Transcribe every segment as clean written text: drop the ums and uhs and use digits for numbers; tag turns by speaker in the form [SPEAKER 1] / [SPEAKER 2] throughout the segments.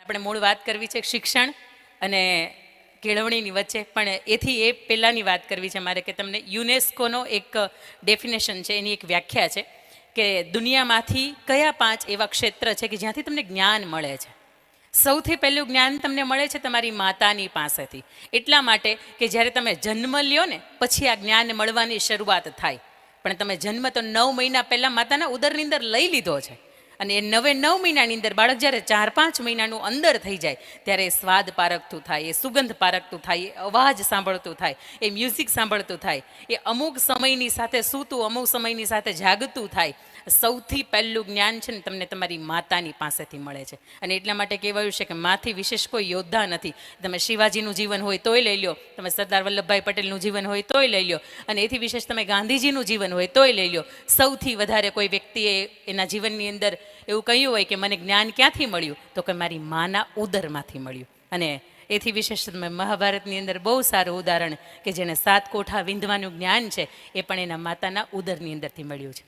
[SPEAKER 1] આપણે મૂળ વાત કરવી છે શિક્ષણ અને કેળવણીની વચ્ચે, પણ એથી એ પહેલાંની વાત કરવી છે મારે કે તમને યુનેસ્કોનો એક ડેફિનેશન છે, એની એક વ્યાખ્યા છે કે દુનિયામાંથી કયા 5 એવા ક્ષેત્ર છે કે જ્યાંથી તમને જ્ઞાન મળે છે. સૌથી પહેલું જ્ઞાન તમને મળે છે તમારી માતાની પાસેથી. એટલા માટે કે જ્યારે તમે જન્મ લ્યો ને પછી આ જ્ઞાન મળવાની શરૂઆત થાય. પણ તમે જન્મ તો 9 મહિના પહેલાં માતાના ઉદરની અંદર લઈ લીધો છે, અને એ 9 મહિનાની અંદર બાળક જ્યારે 4-5 મહિનાનું અંદર થઈ જાય ત્યારે એ સ્વાદ પારખતું થાય, એ સુગંધ પારખતું થાય, એ અવાજ સાંભળતું થાય, એ મ્યુઝિક સાંભળતું થાય, એ અમુક સમયની સાથે સૂતું, અમુક સમયની સાથે જાગતું થાય. સૌથી પહેલું જ્ઞાન છે ને તમને તમારી માતાની પાસેથી મળે છે. અને એટલા માટે કહેવાયું છે કે માથી વિશેષ કોઈ યોદ્ધા નથી. તમે શિવાજીનું જીવન હોય તોય લઈ લો, તમે સરદાર વલ્લભભાઈ પટેલનું જીવન હોય તોય લઈ લો, અને એથી વિશેષ તમે ગાંધીજીનું જીવન હોય તોય લઈ લો. સૌથી વધારે કોઈ વ્યક્તિએ એના જીવનની અંદર એવું કહ્યું હોય કે મને જ્ઞાન ક્યાંથી મળ્યું, તો કે મારી માના ઉદરમાંથી મળ્યું. અને એથી વિશેષ તમે મહાભારતની અંદર બહુ સારું ઉદાહરણ કે જેને 7 કોઠા વિંધવાનું જ્ઞાન છે એ પણ એના માતાના ઉદરની અંદરથી મળ્યું છે.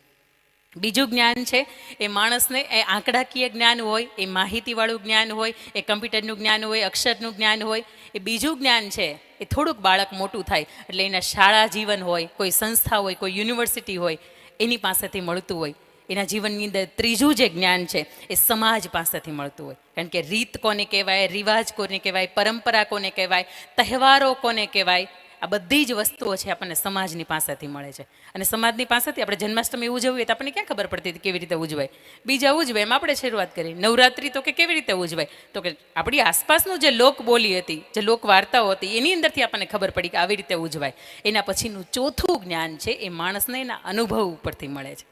[SPEAKER 1] બીજું જ્ઞાન છે એ માણસને એ આંકડાકીય જ્ઞાન હોય, એ માહિતીવાળું જ્ઞાન હોય, એ કમ્પ્યુટરનું જ્ઞાન હોય, અક્ષરનું જ્ઞાન હોય. એ બીજું જ્ઞાન છે એ થોડુંક બાળક મોટું થાય એટલે એના શાળા જીવન હોય, કોઈ સંસ્થા હોય, કોઈ યુનિવર્સિટી હોય, એની પાસેથી મળતું હોય. એના જીવનની અંદર ત્રીજું જે જ્ઞાન છે એ સમાજ પાસેથી મળતું હોય. કારણ કે રીત કોને કહેવાય, રિવાજ કોને કહેવાય, પરંપરા કોને કહેવાય, તહેવારો કોને કહેવાય, આ બધી જ વસ્તુઓ છે આપણને સમાજની પાસેથી મળે છે. અને સમાજની પાસેથી આપણે જન્માષ્ટમી ઉજવીએ તો આપણને ક્યાં ખબર પડતી હતી કેવી રીતે ઉજવાય, બીજા ઉજવે એમ આપણે શરૂઆત કરી. નવરાત્રિ તો કે કેવી રીતે ઉજવાય, તો કે આપણી આસપાસનું જે લોક બોલી હતી, જે લોક વાર્તાઓ હતી, એની અંદરથી આપણને ખબર પડી કે આવી રીતે ઉજવાય. એના પછીનું ચોથું જ્ઞાન છે એ માણસને એના અનુભવ ઉપરથી મળે છે.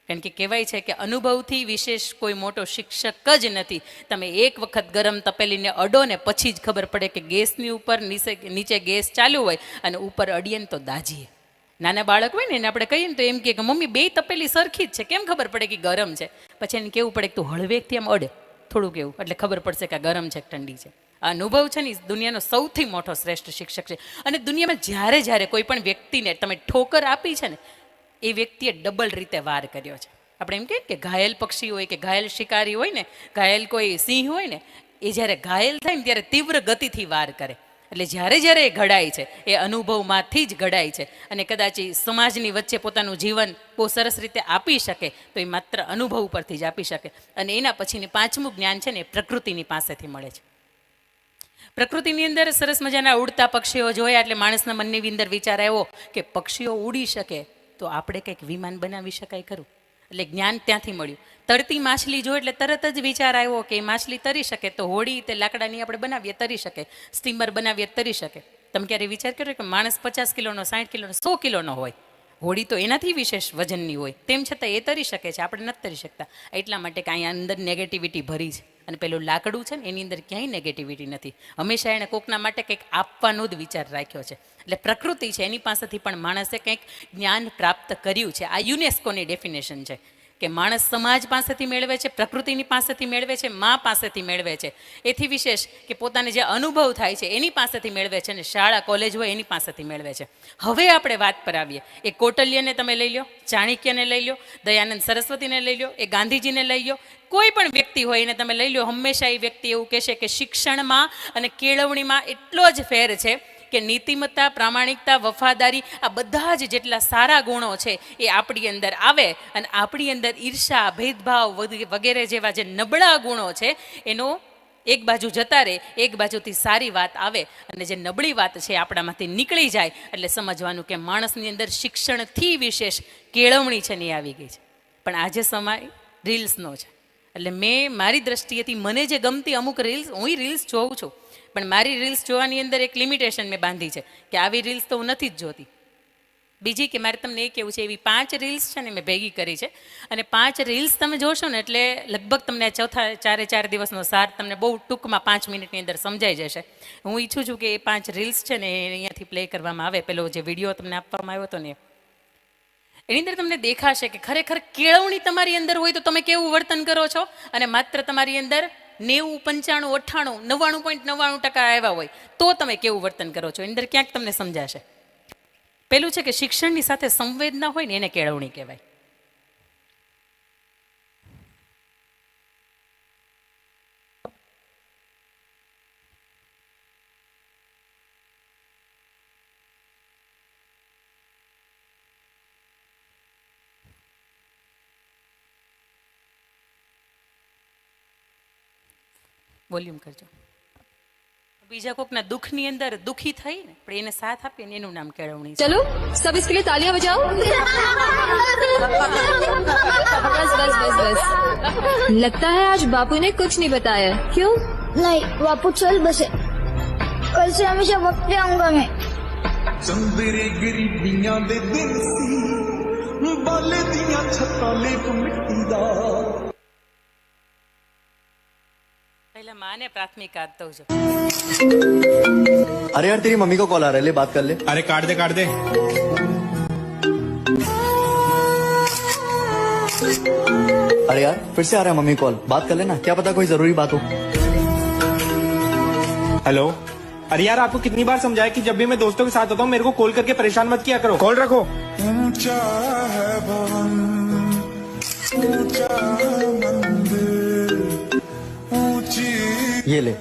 [SPEAKER 1] કારણ કે કહેવાય છે કે અનુભવથી વિશેષ કોઈ મોટો શિક્ષક જ નથી. તમે એક વખત ગરમ તપેલીને અડો ને પછી જ ખબર પડે કે ગેસની ઉપર નીચે ગેસ ચાલુ હોય અને ઉપર અડીએ ને તો દાજીએ. નાના બાળક હોય ને એને આપણે કહીએ ને તો એમ કે મમ્મી 2 તપેલી સરખી જ છે, કેમ ખબર પડે કે ગરમ છે? પછી એને કેવું પડે કે તું હળવેકથી આમ અડે થોડુંક એવું, એટલે ખબર પડશે કે ગરમ છે કે ઠંડી છે. આ અનુભવ છે ને દુનિયાનો સૌથી મોટો શ્રેષ્ઠ શિક્ષક છે. અને દુનિયામાં જ્યારે કોઈ પણ વ્યક્તિને તમે ઠોકર આપી છે ને એ વ્યક્તિએ ડબલ રીતે વાર કર્યો છે. આપણે એમ કહીએ કે ઘાયલ પક્ષી હોય કે ઘાયલ શિકારી હોય ને, ઘાયલ કોઈ સિંહ હોય ને, એ જ્યારે ઘાયલ થાય ને ત્યારે તીવ્ર ગતિથી વાર કરે. એટલે જ્યારે એ ઘડાય છે એ અનુભવમાંથી જ ઘડાય છે. અને કદાચ એ સમાજની વચ્ચે પોતાનું જીવન બહુ સરસ રીતે આપી શકે તો એ માત્ર અનુભવ પરથી જ આપી શકે. અને એના પછીની 5મું જ્ઞાન છે ને એ પ્રકૃતિની પાસેથી મળે છે. પ્રકૃતિની અંદર સરસ મજાના ઉડતા પક્ષીઓ જોયા એટલે માણસના મનની અંદર વિચાર આવ્યો કે પક્ષીઓ ઉડી શકે તો આપણે કંઈક વિમાન બનાવી શકાય ખરું. એટલે જ્ઞાન ત્યાંથી મળ્યું. તરતી માછલી જો એટલે તરત જ વિચાર આવ્યો કે માછલી તરી શકે તો હોડી તે લાકડાની આપણે બનાવીએ તરી શકે, સ્ટીમર બનાવીએ તરી શકે. તમે ક્યારે વિચાર કર્યો કે માણસ 50 કિલોનો, 60 કિલોનો, 100 કિલોનો હોય, હોડી તો એનાથી વિશેષ વજનની હોય, તેમ છતાં એ તરી શકે છે, આપણે નથી તરી શકતા. એટલા માટે કે અહીંયા અંદર નેગેટિવિટી ભરી છે. અને પેલું લાકડું છે ને એની અંદર ક્યાંય નેગેટિવિટી નથી. હંમેશા એણે કોકના માટે કંઈક આપવાનો જ વિચાર રાખ્યો છે. એટલે પ્રકૃતિ છે એની પાસેથી પણ માણસે કંઈક જ્ઞાન પ્રાપ્ત કર્યું છે. આ યુનેસ્કોની ડેફિનેશન છે કે માણસ સમાજ પાસેથી મેળવે છે, પ્રકૃતિની પાસેથી મેળવે છે, મા પાસેથી મેળવે છે. એથી વિશેષ કે પોતાને જે અનુભવ થાય છે એની પાસેથી મેળવે છે, અને શાળા કોલેજ હોય એની પાસેથી મેળવે છે. હવે આપણે વાત પર આવીએ. એ કૌટલ્યને તમે લઈ લો, ચાણક્યને લઈ લો, દયાનંદ સરસ્વતીને લઈ લો, એ ગાંધીજીને લઈ લો, કોઈ પણ વ્યક્તિ હોય એને તમે લઈ લો, હંમેશા એ વ્યક્તિ એવું કહેશે કે શિક્ષણમાં અને કેળવણીમાં એટલો જ ફેર છે કે નીતિમત્તા, પ્રામાણિકતા, વફાદારી, આ બધા જ જેટલા સારા ગુણો છે એ આપણી અંદર આવે. અને આપણી અંદર ઈર્ષા, ભેદભાવ વગેરે જેવા જે નબળા ગુણો છે એનો એક બાજુ જતા રહે, એક બાજુથી સારી વાત આવે, અને જે નબળી વાત છે આપણામાંથી નીકળી જાય. એટલે સમજવાનું કે માણસની અંદર શિક્ષણથી વિશેષ કેળવણી છે ને એ આવી ગઈ છે. પણ આજે સમય રીલ્સનો છે. એટલે મેં મારી દ્રષ્ટિએથી મને જે ગમતી અમુક રીલ્સ, હું રીલ્સ જોઉં છું, પણ મારી રીલ્સ જોવાની અંદર એક લિમિટેશન મેં બાંધી છે કે આવી રીલ્સ તો હું નથી જ જોતી. બીજી કે મારે તમને એ કહેવું છે, એવી 5 રીલ્સ છે ને મેં ભેગી કરી છે, અને 5 રીલ્સ તમે જોશો ને એટલે લગભગ તમને ચોથા 4 દિવસનો સાર તમને બહુ ટૂંકમાં 5 મિનિટની અંદર સમજાઈ જશે. હું ઈચ્છું છું કે એ 5 રીલ્સ છે ને એ અહીંયાથી પ્લે કરવામાં આવે. પેલો જે વિડીયો તમને આપવામાં આવ્યો હતો ને એની અંદર તમને દેખાશે કે ખરેખર કેળવણી તમારી અંદર હોય તો તમે કેવું વર્તન કરો છો, અને માત્ર તમારી અંદર 90, 95, 98, 99.99% આવ્યા હોય તો તમે કેવું વર્તન કરો છો, એની અંદર ક્યાંક તમને સમજાશે. પેલું છે કે શિક્ષણની સાથે સંવેદના હોય ને એને કેળવણી કહેવાય. વોલ્યુમ કરજો. બીજા કોકના દુઃખની અંદર દુઃખી થઈ ને પણ એને સાથ આપીએ ને એનું નામ કેળવણી છે.
[SPEAKER 2] चलो सब इसके लिए तालियां बजाओ. बस बस बस बस. लगता है आज बापू ने कुछ नहीं बताया. क्यों?
[SPEAKER 3] नहीं बापू चल बसे, कल से हमेशा वक्त पे आऊंगा मैं.
[SPEAKER 4] ਚੰਦਰੇ ਗਰੀਬੀਆਂ ਦੇ ਦਿਨ ਸੀ ਬਾਲੇ ਦੀਆਂ ਛੱਤਾਂ ਲੇਪ ਮਿੱਟੀ ਦਾ
[SPEAKER 1] પહેલા માને પ્રાથમિકતા દઉં છું.
[SPEAKER 5] अरे यार तेरी मम्मी को कॉल आ रहा है, ले बात कर ले.
[SPEAKER 6] अरे काट दे काट दे.
[SPEAKER 5] अरे यार फिर से आ रहा है मम्मी कॉल, बात कर लेना, क्या पता कोई जरूरी बात हो.
[SPEAKER 6] हेलो. अरे यार आपको कितनी बार समझाया कि जब भी मैं दोस्तों के साथ होता हूँ मेरे को कॉल करके परेशान मत किया करो. कॉल रखो.
[SPEAKER 4] ऊंचा है भवन ऊंचा मंदिर ऊंची.
[SPEAKER 5] ये ले.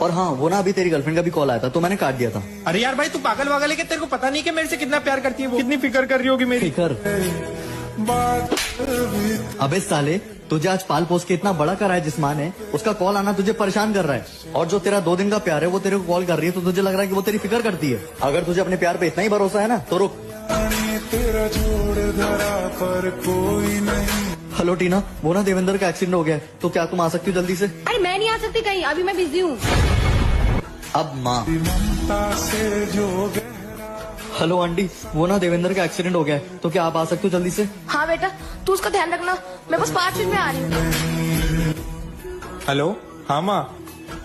[SPEAKER 5] और हाँ वो ना अभी तेरी गर्लफ्रेंड का भी कॉल आया था तो मैंने काट दिया था.
[SPEAKER 6] अरे यार भाई तू पागल वागल है कि तेरे को पता नहीं कि मेरे से कितना प्यार करती है वो, कितनी फिक्र कर रही होगी मेरी.
[SPEAKER 5] फिकर.
[SPEAKER 4] बात भी
[SPEAKER 5] अबे साले तुझे आज पाल पोस के इतना बड़ा करा है जिस माँ ने, उसका कॉल आना तुझे परेशान कर रहा है. और जो तेरा 2 दिन का प्यार है वो तेरे को कॉल कर रही है तो तुझे लग रहा है कि वो तेरी फिक्र करती है. अगर तुझे अपने प्यार पे इतना ही भरोसा है ना तो रुक.
[SPEAKER 4] तेरा जोड़ धरा पर कोई नहीं.
[SPEAKER 5] हेलो टीना, वो ना देवेंद्र का एक्सीडेंट हो गया है तो क्या तुम आ सकती हो जल्दी से.
[SPEAKER 2] अरे मैं नहीं आ सकती कहीं, अभी मैं बिजी हूँ.
[SPEAKER 5] अब माँ.
[SPEAKER 4] ममता से जो गहरा
[SPEAKER 5] हेलो आंटी, वो ना देवेंद्र का एक्सीडेंट हो गया है तो क्या आप आ सकते हो जल्दी से.
[SPEAKER 3] हाँ बेटा तू उसका ध्यान रखना, मैं बस 5 मिनट में आ रही हूँ.
[SPEAKER 6] हेलो. हाँ माँ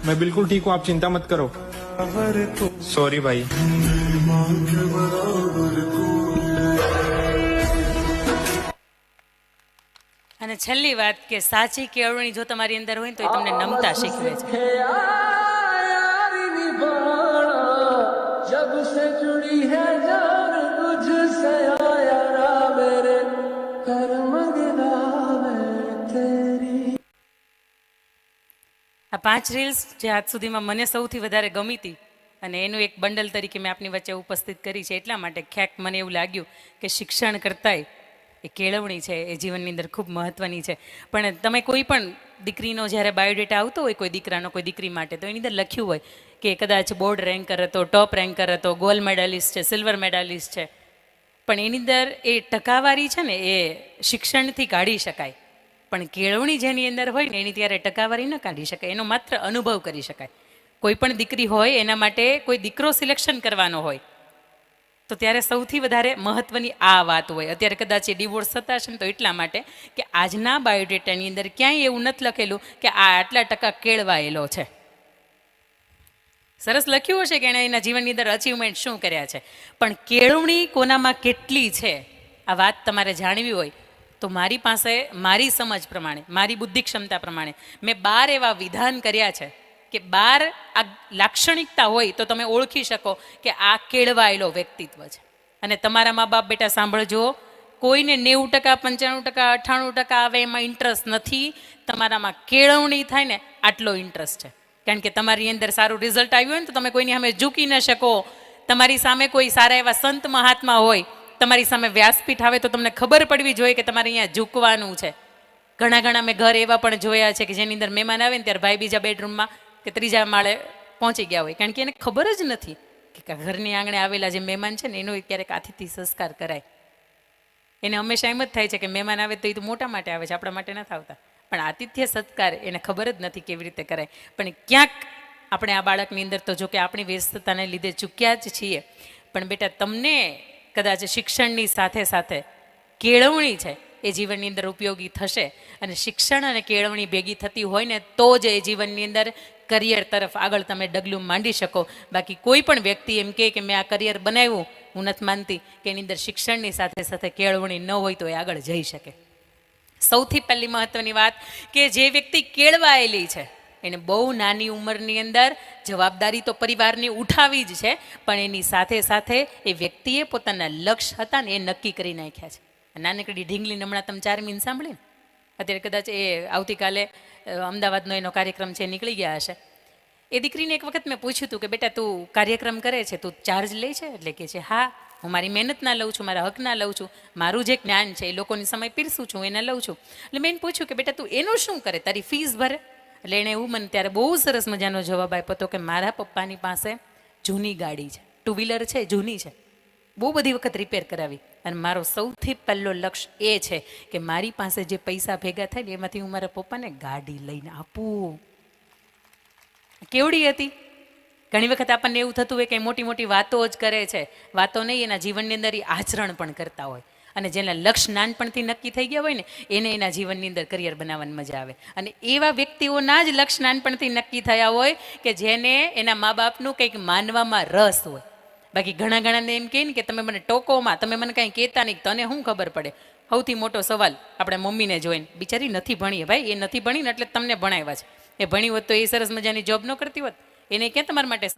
[SPEAKER 6] मैं बिल्कुल ठीक हूँ, आप चिंता मत करो.
[SPEAKER 4] अवर तो
[SPEAKER 6] सॉरी भाई.
[SPEAKER 1] અને છેલ્લી વાત કે સાચી કેળવણી જો તમારી અંદર હોય ને તો એ તમને નમતા શીખવે છે. આ 5 રીલ્સ જે આજ સુધીમાં મને સૌથી વધારે ગમી હતી અને એનું એક બંડલ તરીકે મેં આપની વચ્ચે ઉપસ્થિત કરી છે એટલા માટે ક્યાંક મને એવું લાગ્યું કે શિક્ષણ કરતાંય એ કેળવણી છે એ જીવનની અંદર ખૂબ મહત્ત્વની છે. પણ તમે કોઈ પણ દીકરીનો જ્યારે બાયોડેટા આવતો હોય કોઈ દીકરાનો કોઈ દીકરી માટે તો એની અંદર લખ્યું હોય કે કદાચ બોર્ડ રેન્કર હતો, ટોપ રેન્કર હતો, ગોલ્ડ મેડાલિસ્ટ છે, સિલ્વર મેડાલિસ્ટ છે, પણ એની અંદર એ ટકાવારી છે ને એ શિક્ષણથી કાઢી શકાય. પણ કેળવણી જેની અંદર હોય ને એની ત્યારે ટકાવારી ન કાઢી શકાય, એનો માત્ર અનુભવ કરી શકાય. કોઈ પણ દીકરી હોય એના માટે કોઈ દીકરો સિલેક્શન કરવાનો હોય તો ત્યારે સૌથી વધારે મહત્ત્વની આ વાત હોય. અત્યારે કદાચ એ ડિવોર્સ થતા હશે ને તો એટલા માટે કે આજના બાયોડેટાની અંદર ક્યાંય એવું નથી લખેલું કે આ આટલા ટકા કેળવાયેલો છે. સરસ લખ્યું હશે કે એણે એના જીવનની અંદર અચીવમેન્ટ શું કર્યા છે, પણ કેળવણી કોનામાં કેટલી છે આ વાત તમારે જાણવી હોય તો મારી પાસે મારી સમજ પ્રમાણે, મારી બુદ્ધિ ક્ષમતા પ્રમાણે મેં 12 એવા વિધાન કર્યા છે કે 12 આ લાક્ષણિકતા હોય તો તમે ઓળખી શકો કે આ કેળવાયેલો વ્યક્તિત્વ છે. અને તમારા મા બાપ બેટા સાંભળજો, કોઈને 90%, 95%, 98% આવે એમાં ઇન્ટરેસ્ટ નથી. તમારામાં કેળવણી થાય ને આટલો ઇન્ટરેસ્ટ છે. કારણ કે તમારી અંદર સારું રિઝલ્ટ આવ્યું હોય ને તો તમે કોઈની સામે ઝૂકી ન શકો. તમારી સામે કોઈ સારા એવા સંત મહાત્મા હોય, તમારી સામે વ્યાસપીઠ આવે તો તમને ખબર પડવી જોઈએ કે તમારે અહીંયા ઝૂકવાનું છે. ઘણા મેં ઘર એવા પણ જોયા છે કે જેની અંદર મહેમાન આવે ને ત્યારે ભાઈ બીજા બેડરૂમમાં કે 3જા માળે પહોંચી ગયા હોય, કારણ કે એને ખબર જ નથી કે ઘરની આંગણે આવેલા જે મહેમાન છે ને એનો ક્યારેક આથીથી સંસ્કાર કરાય. એને હંમેશા એમ જ થાય છે કે મહેમાન આવે તો એ તો મોટા માટે આવે છે, આપણા માટે નથી આવતા. પણ આતિથ્ય સત્કાર એને ખબર જ નથી કેવી રીતે કરાય. પણ ક્યાંક આપણે આ બાળકની અંદર તો જો કે આપણી વ્યસ્તતાને લીધે ચૂક્યા જ છીએ, પણ બેટા તમને કદાચ શિક્ષણની સાથે સાથે કેળવણી છે એ જીવનની અંદર ઉપયોગી થશે. અને શિક્ષણ અને કેળવણી ભેગી થતી હોય ને તો જ એ જીવનની અંદર કરિયર તરફ આગળ તમે ડગલું માંડી શકો. બાકી કોઈ પણ વ્યક્તિ એમ કહે કે મેં આ કરિયર બનાવ્યું, હું નથી માનતી કે એની અંદર શિક્ષણની સાથે સાથે કેળવણી ન હોય તો એ આગળ જઈ શકે. સૌથી પહેલી મહત્વની વાત કે જે વ્યક્તિ કેળવાયેલી છે એને બહુ નાની ઉંમરની અંદર જવાબદારી તો પરિવારની ઉઠાવી જ છે, પણ એની સાથે સાથે એ વ્યક્તિએ પોતાના લક્ષ્ય હતા ને એ નક્કી કરી નાખ્યા છે. નાનકડી ઢીંગલી હમણાં તમે 4 મીન સાંભળીને, અત્યારે કદાચ એ આવતીકાલે અમદાવાદનો એનો કાર્યક્રમ છે નીકળી ગયા હશે. એ દીકરીને એક વખત મેં પૂછ્યું હતું કે બેટા તું કાર્યક્રમ કરે છે, તું ચાર્જ લે છે? એટલે કે છે હા, હું મારી મહેનતના લઉં છું, મારા હકના લઉં છું, મારું જે જ્ઞાન છે એ લોકોની સમય પીરસું છું, એને લઉં છું. એટલે મેં એને પૂછ્યું કે બેટા તું એનું શું કરે, તારી ફીસ ભરે? એટલે એણે એવું મને ત્યારે બહુ સરસ મજાનો જવાબ આપ્યો હતો કે મારા પપ્પાની પાસે જૂની ગાડી છે, 2 વ્હીલર છે, જૂની છે, બહુ બધી વખત રિપેર કરાવી, અને મારો સૌથી પહેલો લક્ષ્ય એ છે કે મારી પાસે જે પૈસા ભેગા થાય ને એમાંથી હું મારા પપ્પાને ગાડી લઈને આપું. કેવડી હતી. ઘણી વખત આપણને એવું થતું હોય કે મોટી મોટી વાતો જ કરે છે, વાતો નહીં, એના જીવનની અંદર એ આચરણ પણ કરતા હોય, અને જેના લક્ષ્ય નાનપણથી નક્કી થઈ ગયા હોય ને એને એના જીવનની અંદર કરિયર બનાવવાની મજા આવે. અને એવા વ્યક્તિઓના જ લક્ષ્ય નાનપણથી નક્કી થયા હોય કે જેને એના મા બાપનું કંઈક માનવામાં રસ હોય. બાકી ઘણા ઘણાને એમ કહે ને કે તમે મને ટોકોમાં, તમે મને કાંઈ કહેતા નહીં, તને શું ખબર પડે. સૌથી મોટો સવાલ આપણે મમ્મીને જોઈને, બિચારી નથી ભણી, ભાઈ એ નથી ભણી ને એટલે તમને ભણાવ્યા છે, એ ભણી હોત તો એ સરસ મજાની જોબ ન કરતી હોત, એને ક્યાં તમારા માટે